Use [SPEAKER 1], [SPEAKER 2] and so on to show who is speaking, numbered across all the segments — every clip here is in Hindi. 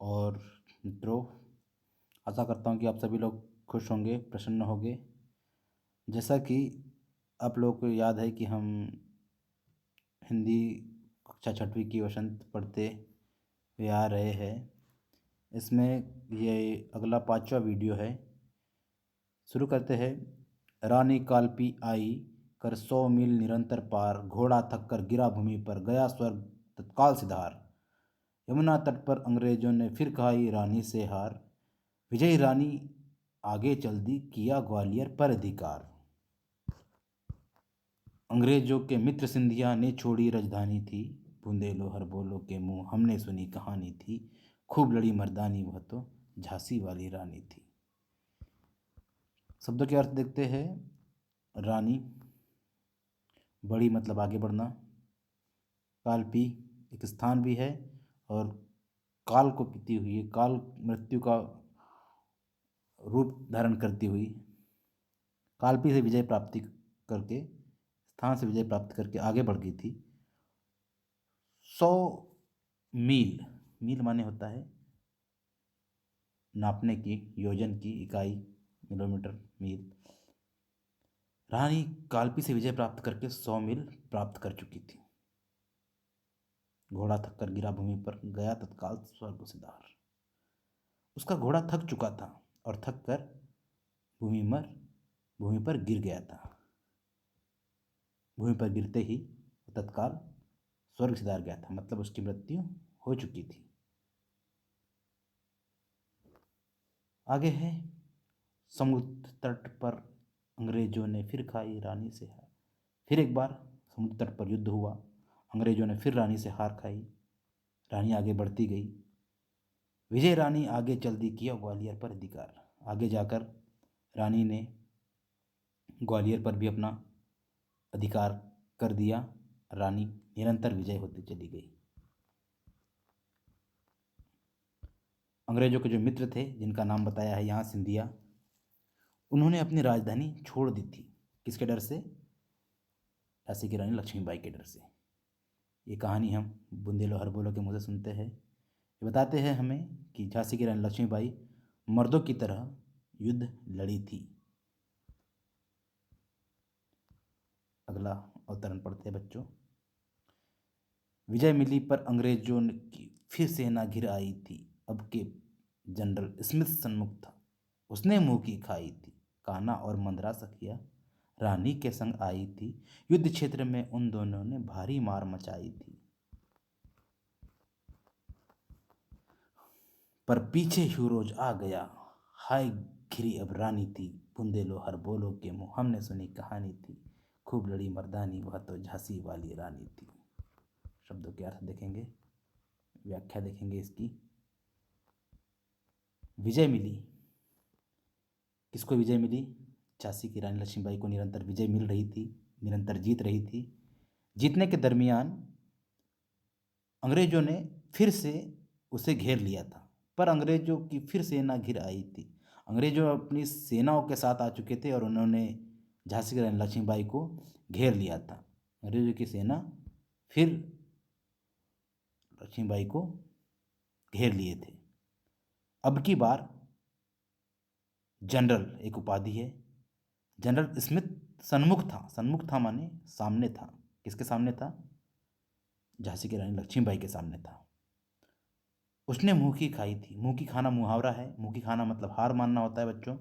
[SPEAKER 1] और मित्रों, आशा करता हूँ कि आप सभी लोग खुश होंगे, प्रसन्न होंगे। जैसा कि आप लोगों को याद है कि हम हिंदी कक्षा 6वीं की वसंत पढ़ते हुए आ रहे हैं। इसमें ये अगला 5वां वीडियो है। शुरू करते हैं। रानी कालपी आई कर 100 मील निरंतर पार, घोड़ा थक कर गिरा भूमि पर, गया स्वर्ग तत्काल सिधार। यमुना तट पर अंग्रेजों ने फिर खाई रानी से हार, विजयी रानी आगे चल दी, किया ग्वालियर पर अधिकार। अंग्रेजों के मित्र सिंधिया ने छोड़ी राजधानी थी, बूंदेलो हर बोलो के मुंह हमने सुनी कहानी थी, खूब लड़ी मर्दानी वह तो झांसी वाली रानी थी। शब्दों के अर्थ देखते हैं। रानी, बड़ी मतलब आगे बढ़ना। कालपी एक स्थान भी है, और काल को पीती हुई, काल मृत्यु का रूप धारण करती हुई, कालपी से विजय प्राप्ति करके, स्थान से विजय प्राप्त करके आगे बढ़ गई थी। 100 मील, मील माने होता है नापने की, योजन की इकाई, किलोमीटर, मील। रानी कालपी से विजय प्राप्त करके 100 मील प्राप्त कर चुकी थी। घोड़ा थक कर गिरा भूमि पर, गया तत्काल स्वर्ग सिधार। उसका घोड़ा थक चुका था और थक कर भूमि पर गिर गया था। भूमि पर गिरते ही तत्काल स्वर्ग सिधार गया था, मतलब उसकी मृत्यु हो चुकी थी। आगे है। समुद्र तट पर अंग्रेजों ने फिर खाई रानी से हार। फिर एक बार समुद्र तट पर युद्ध हुआ, अंग्रेजों ने फिर रानी से हार खाई, रानी आगे बढ़ती गई, विजय रानी आगे चल दी, किया ग्वालियर पर अधिकार। आगे जाकर रानी ने ग्वालियर पर भी अपना अधिकार कर दिया। रानी निरंतर विजय होती चली गई। अंग्रेजों के जो मित्र थे, जिनका नाम बताया है यहाँ सिंधिया, उन्होंने अपनी राजधानी छोड़ दी थी। किसके डर से? झांसी की रानी लक्ष्मीबाई के डर से। ये कहानी हम बुंदेलो हरबोलो के मुँह से सुनते हैं। ये बताते हैं हमें कि झांसी की रानी लक्ष्मीबाई मर्दों की तरह युद्ध लड़ी थी। अगला अवतरण पढ़ते हैं बच्चों। विजय मिली पर अंग्रेजों की फिर सेना घिर आई थी, अब के जनरल स्मिथ सन्मुख था, उसने मुंह की खाई थी, कान्हा और मंदरा सखिया रानी के संग आई थी, युद्ध क्षेत्र में उन दोनों ने भारी मार मचाई थी। पर पीछे ह्यूरोज आ गया, हाय घिरी अब रानी थी, बुंदेलो हर बोलो के मुंह हमने सुनी कहानी थी, खूब लड़ी मर्दानी वह तो झांसी वाली रानी थी। शब्दों के अर्थ देखेंगे, व्याख्या देखेंगे इसकी। विजय मिली, किसको विजय मिली? झांसी की रानी लक्ष्मीबाई को निरंतर विजय मिल रही थी, निरंतर जीत रही थी। जीतने के दरमियान अंग्रेजों ने फिर से उसे घेर लिया था, पर अंग्रेजों की फिर सेना घिर आई थी। अंग्रेजों अपनी सेनाओं के साथ आ चुके थे और उन्होंने झांसी की रानी लक्ष्मीबाई को घेर लिया था। अंग्रेजों की सेना फिर लक्ष्मीबाई को घेर लिए थे। अब की बार जनरल एक उपाधि है, जनरल स्मिथ सन्मुख था। सन्मुख था माने सामने था। किसके सामने था? झांसी की रानी लक्ष्मीबाई के सामने था। उसने मुंह की खाई थी। मुंह की खाना मुहावरा है। मुंह की खाना मतलब हार मानना होता है बच्चों।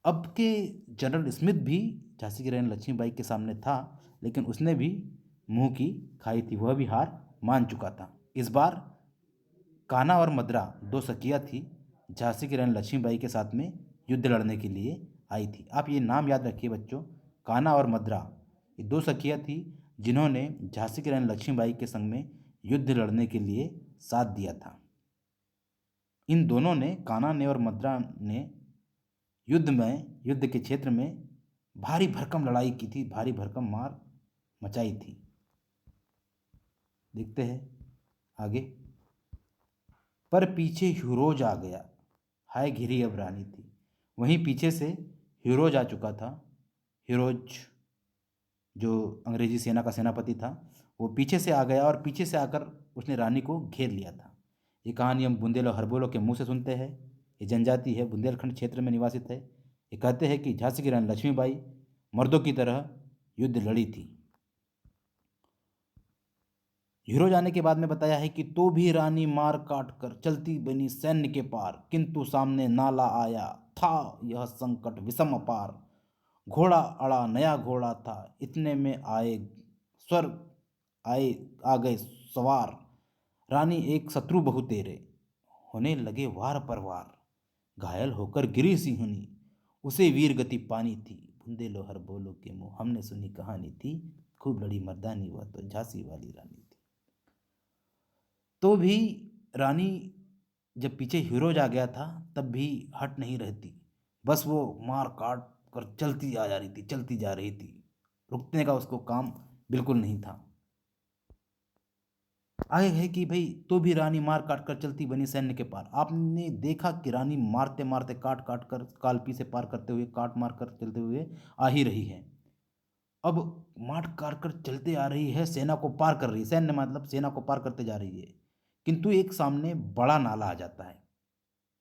[SPEAKER 1] अब के जनरल स्मिथ भी झांसी की रानी लक्ष्मीबाई के सामने था, लेकिन उसने भी मुंह की खाई थी, वह भी हार मान चुका था। इस बार कान्हा और मद्रा दो सखियाँ थी, झांसी की रानी लक्ष्मीबाई के साथ में युद्ध लड़ने के लिए आई थी। आप ये नाम याद रखिए बच्चों, कान्हा और मद्रा, ये दो सखियाँ थी जिन्होंने झांसी की रानी लक्ष्मीबाई के संग में युद्ध लड़ने के लिए साथ दिया था। इन दोनों ने, कान्हा ने और मद्रा ने, युद्ध के क्षेत्र में भारी भरकम लड़ाई की थी, भारी भरकम मार मचाई थी। देखते हैं आगे। पर पीछे ह्यूरोज आ गया, हाय घिरी अब रानी थी। वहीं पीछे से ह्यूरोज आ चुका था। ह्यूरोज जो अंग्रेजी सेना का सेनापति था, वो पीछे से आ गया और पीछे से आकर उसने रानी को घेर लिया था। ये कहानी हम बुंदेल और हर्बोलो के मुंह से सुनते हैं। ये जनजाति है, बुंदेलखंड क्षेत्र में निवासित है। ये कहते हैं कि झांसी की रानी लक्ष्मीबाई मर्दों की तरह युद्ध लड़ी थी। हीरो जाने के बाद में बताया है कि तो भी रानी मार काट कर चलती बनी सैन्य के पार, किंतु सामने नाला आया था यह संकट विषम अपार। घोड़ा अड़ा नया घोड़ा था, इतने में आए स्वर्ग आए आ गए सवार। रानी एक शत्रु बहु तेरे, होने लगे वार पर वार। घायल होकर गिरी सिंहनी, उसे वीर गति पानी थी। बुंदेलो हर बोलो के मुंह हमने सुनी कहानी थी, खूब लड़ी मर्दानी वह तो झांसी वाली रानी थी। तो भी रानी जब पीछे हीरो आ गया था तब भी हट नहीं रहती, बस वो मार काट कर चलती आ जा रही थी, चलती जा रही थी। रुकने का उसको काम बिल्कुल नहीं था। आगे है कि भाई तो भी रानी मार काट कर चलती बनी सैन्य के पार। आपने देखा कि रानी मारते मारते काट काट कर कालपी से पार करते हुए, काट मार कर चलते हुए आ ही रही है। अब मार काट कर चलते आ रही है, सेना को पार कर रही है, सैन्य मतलब सेना को पार करते जा रही है। किंतु एक सामने बड़ा नाला आ जाता है।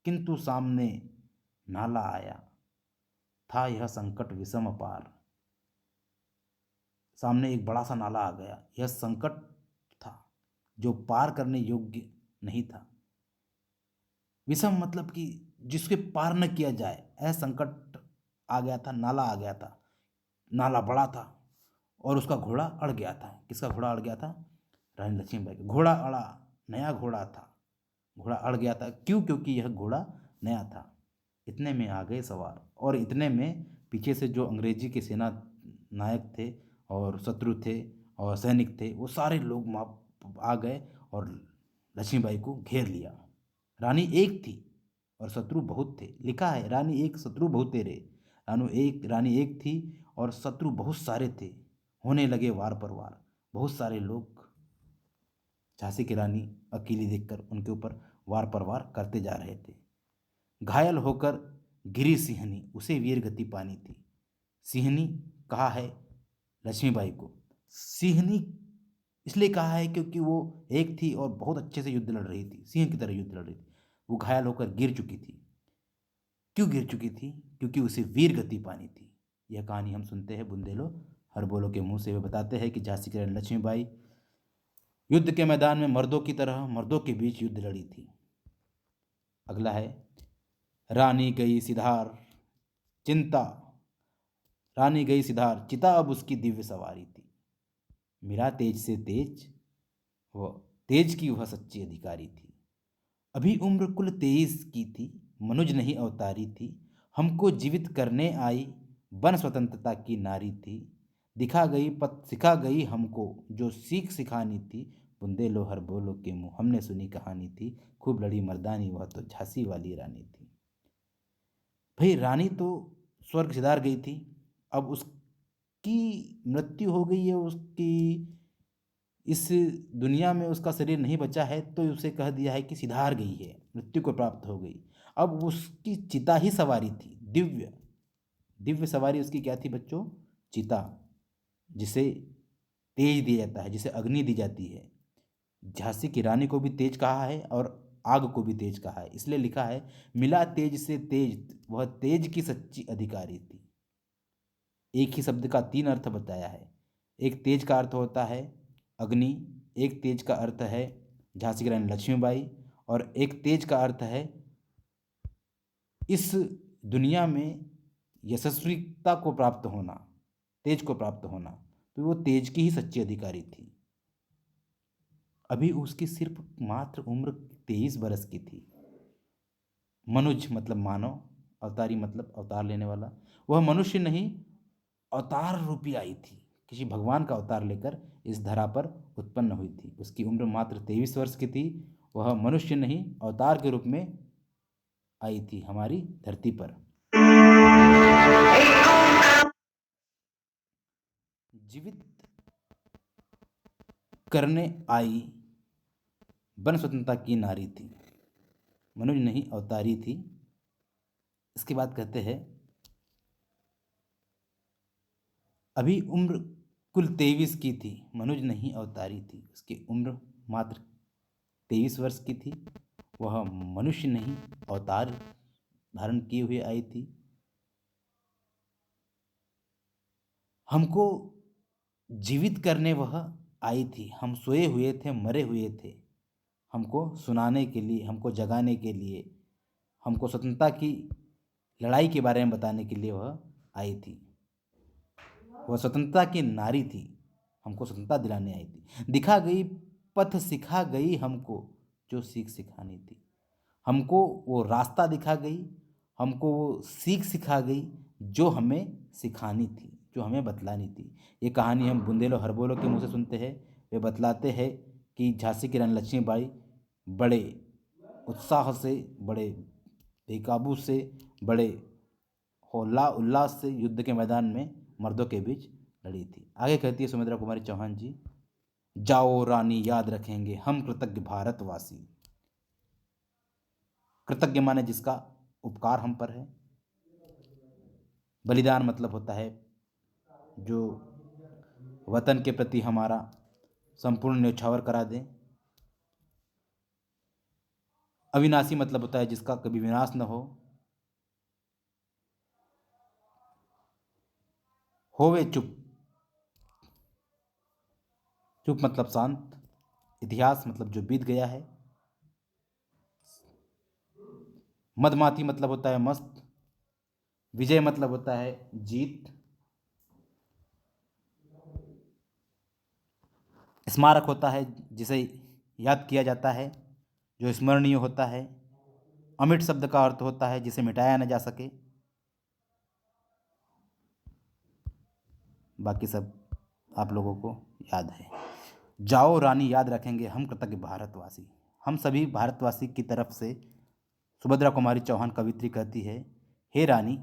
[SPEAKER 1] किंतु सामने नाला आया था यह संकट विषम अपार। सामने एक बड़ा सा नाला आ गया, यह संकट था जो पार करने योग्य नहीं था। विषम मतलब कि जिसके पार न किया जाए, ऐसा संकट आ गया था, नाला आ गया था। नाला बड़ा था और उसका घोड़ा अड़ गया था। किसका घोड़ा अड़ गया था? रानी लक्ष्मीबाई का घोड़ा अड़ा, नया घोड़ा था, घोड़ा अड़ गया था। क्यों? क्योंकि यह घोड़ा नया था। इतने में आ गए सवार, और इतने में पीछे से जो अंग्रेजी के सेना नायक थे और शत्रु थे और सैनिक थे, वो सारे लोग आ गए और लक्ष्मीबाई को घेर लिया। रानी एक थी और शत्रु बहुत थे। लिखा है रानी एक शत्रु बहुत तेरे। रानी एक थी और शत्रु बहुत सारे थे। होने लगे वार पर वार। बहुत सारे लोग झांसी की रानी अकेली देखकर उनके ऊपर वार पर वार करते जा रहे थे। घायल होकर गिरी सिंहनी, उसे वीर गति पानी थी। सिंहनी कहा है लक्ष्मीबाई को। सिंहनी इसलिए कहा है क्योंकि वो एक थी और बहुत अच्छे से युद्ध लड़ रही थी, सिंह की तरह युद्ध लड़ रही थी। वो घायल होकर गिर चुकी थी। क्यों गिर चुकी थी? क्योंकि उसे वीर गति पानी थी। यह कहानी हम सुनते हैं बुंदेलो हरबोलो के मुंह से। वे बताते हैं कि झांसी की रानी लक्ष्मीबाई युद्ध के मैदान में मर्दों की तरह मर्दों के बीच युद्ध लड़ी थी। अगला है रानी गई सिधार चिंता। रानी गई सिधार, चिता अब उसकी दिव्य सवारी थी। मेरा तेज से तेज, वह तेज की वह सच्ची अधिकारी थी। अभी उम्र कुल 23 की थी, मनुज नहीं अवतारी थी। हमको जीवित करने आई, बन स्वतंत्रता की नारी थी। दिखा गई पथ सिखा गई हमको, जो सीख सिखानी थी। बुंदेलो हर बोलो के मुँह हमने सुनी कहानी थी। खूब लड़ी मर्दानी वह तो झांसी वाली रानी थी। भाई रानी तो स्वर्ग सिधार गई थी, अब उसकी मृत्यु हो गई है, उसकी इस दुनिया में उसका शरीर नहीं बचा है, तो उसे कह दिया है कि सिधार गई है, मृत्यु को प्राप्त हो गई। अब उसकी चिता ही सवारी थी, दिव्य दिव्य सवारी उसकी क्या थी बच्चों? चिता, जिसे तेज दिया जाता है, जिसे अग्नि दी जाती है। झांसी की रानी को भी तेज कहा है और आग को भी तेज कहा है, इसलिए लिखा है मिला तेज से तेज, वह तेज की सच्ची अधिकारी थी। एक ही शब्द का 3 अर्थ बताया है। एक तेज का अर्थ होता है अग्नि, एक तेज का अर्थ है झांसी की रानी लक्ष्मीबाई, और एक तेज का अर्थ है इस दुनिया में यशस्विता को प्राप्त होना, तेज को प्राप्त होना। तो वो तेज की ही सच्ची अधिकारी थी। अभी उसकी सिर्फ मात्र उम्र 23 बरस की थी। मनुज मतलब मानव, अवतारी मतलब अवतार लेने वाला। वह मनुष्य नहीं, अवतार रूपी आई थी, किसी भगवान का अवतार लेकर इस धरा पर उत्पन्न हुई थी। उसकी उम्र मात्र 23 वर्ष की थी। वह मनुष्य नहीं, अवतार के रूप में आई थी हमारी धरती पर। जीवित करने आई, बन स्वतंत्रता की नारी थी। मनुष्य नहीं, अवतारी थी। इसके बाद कहते हैं अभी उम्र कुल 23 की थी, मनुज नहीं अवतारी थी। उसकी उम्र मात्र 23 वर्ष की थी। वह मनुष्य नहीं अवतार धारण किए हुए आई थी। हमको जीवित करने वह आई थी। हम सोए हुए थे, मरे हुए थे, हमको सुनाने के लिए, हमको जगाने के लिए, हमको स्वतंत्रता की लड़ाई के बारे में बताने के लिए वह आई थी। वह स्वतंत्रता की नारी थी, हमको स्वतंत्रता दिलाने आई थी। दिखा गई पथ, सिखा गई हमको जो सीख सिखानी थी। हमको वो रास्ता दिखा गई, हमको वो सीख सिखा गई जो हमें सिखानी थी, जो हमें बतलानी थी। ये कहानी हम बुंदेलो हरबोलो के मुँह से सुनते हैं। वे बतलाते हैं कि झांसी की रानी लक्ष्मीबाई बड़े उत्साह से, बड़े बेकाबू से, बड़े होला उल्लास से युद्ध के मैदान में मर्दों के बीच लड़ी थी। आगे कहती है सुमित्रा कुमारी चौहान जी, जाओ रानी याद रखेंगे हम कृतज्ञ भारतवासी। कृतज्ञ माने जिसका उपकार हम पर है। बलिदान मतलब होता है जो वतन के प्रति हमारा संपूर्ण न्यौछावर करा दें। अविनाशी मतलब होता है जिसका कभी विनाश न हो। होवे चुप, चुप मतलब शांत। इतिहास मतलब जो बीत गया है। मदमाती मतलब होता है मस्त। विजय मतलब होता है जीत। स्मारक होता है जिसे याद किया जाता है, जो स्मरणीय होता है। अमिट शब्द का अर्थ होता है जिसे मिटाया न जा सके। बाकी सब आप लोगों को याद है। जाओ रानी याद रखेंगे हम कृतज्ञ भारतवासी। हम सभी भारतवासी की तरफ से सुभद्रा कुमारी चौहान कवित्री कहती है, हे रानी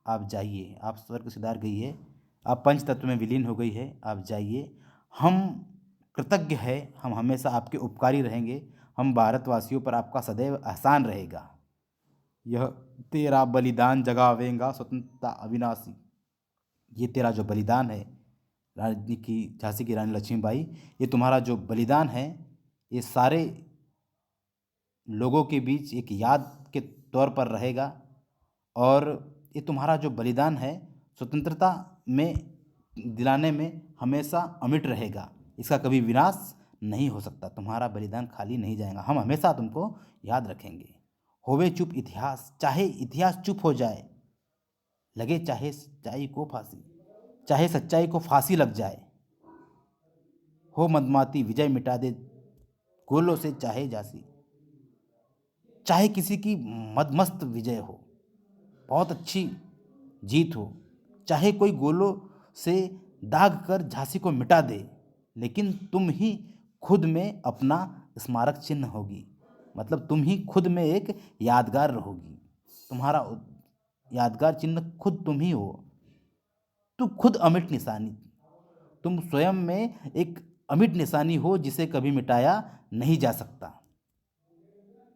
[SPEAKER 1] आप जाइए, आप स्वर्ग सिधार गई है, आप पंच तत्व में विलीन हो गई है, आप जाइए। हम कृतज्ञ है, हम हमेशा आपके उपकारी रहेंगे। हम भारतवासियों पर आपका सदैव एहसान रहेगा। यह तेरा बलिदान जगावेगा स्वतंत्रता अविनाशी। ये तेरा जो बलिदान है रानी की, झांसी की रानी लक्ष्मीबाई, ये तुम्हारा जो बलिदान है, ये सारे लोगों के बीच एक याद के तौर पर रहेगा। और ये तुम्हारा जो बलिदान है स्वतंत्रता में दिलाने में हमेशा अमिट रहेगा। इसका कभी विनाश नहीं हो सकता। तुम्हारा बलिदान खाली नहीं जाएगा, हम हमेशा तुमको याद रखेंगे। होवे चुप इतिहास, चाहे इतिहास चुप हो जाए, लगे चाहे सच्चाई को फांसी, चाहे सच्चाई को फांसी लग जाए, हो मदमाती विजय मिटा दे गोलों से चाहे झांसी। चाहे किसी की मदमस्त विजय हो, बहुत अच्छी जीत हो, चाहे कोई गोलों से दाग कर झांसी को मिटा दे, लेकिन तुम ही खुद में अपना स्मारक चिन्ह होगी। मतलब तुम ही खुद में एक यादगार रहोगी। तुम्हारा यादगार चिन्ह खुद तुम ही हो। तुम खुद अमिट निशानी, तुम स्वयं में एक अमिट निशानी हो जिसे कभी मिटाया नहीं जा सकता।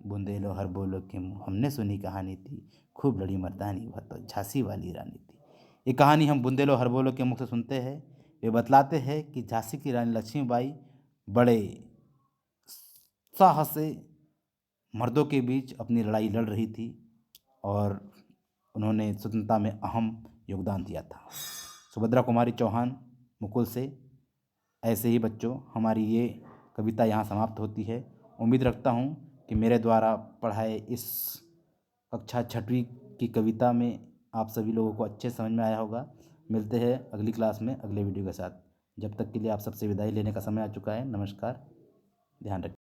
[SPEAKER 1] बुंदेलो हर बोलो के मुँह, हमने सुनी कहानी थी, खूब लड़ी मर्दानी, वह तो झांसी वाली रानी थी। ये कहानी हम बुंदेलो हर बोलो के मुख से सुनते हैं। वे बतलाते हैं कि झांसी की रानी लक्ष्मीबाई बड़े साहस से मर्दों के बीच अपनी लड़ाई लड़ रही थी और उन्होंने स्वतंत्रता में अहम योगदान दिया था। सुभद्रा कुमारी चौहान मुकुल से। ऐसे ही बच्चों, हमारी ये कविता यहाँ समाप्त होती है। उम्मीद रखता हूँ कि मेरे द्वारा पढ़ाए इस कक्षा 6वीं की कविता में आप सभी लोगों को अच्छे समझ में आया होगा। मिलते हैं अगली क्लास में अगले वीडियो के साथ। जब तक के लिए आप सबसे विदाई लेने का समय आ चुका है। नमस्कार, ध्यान रखिए।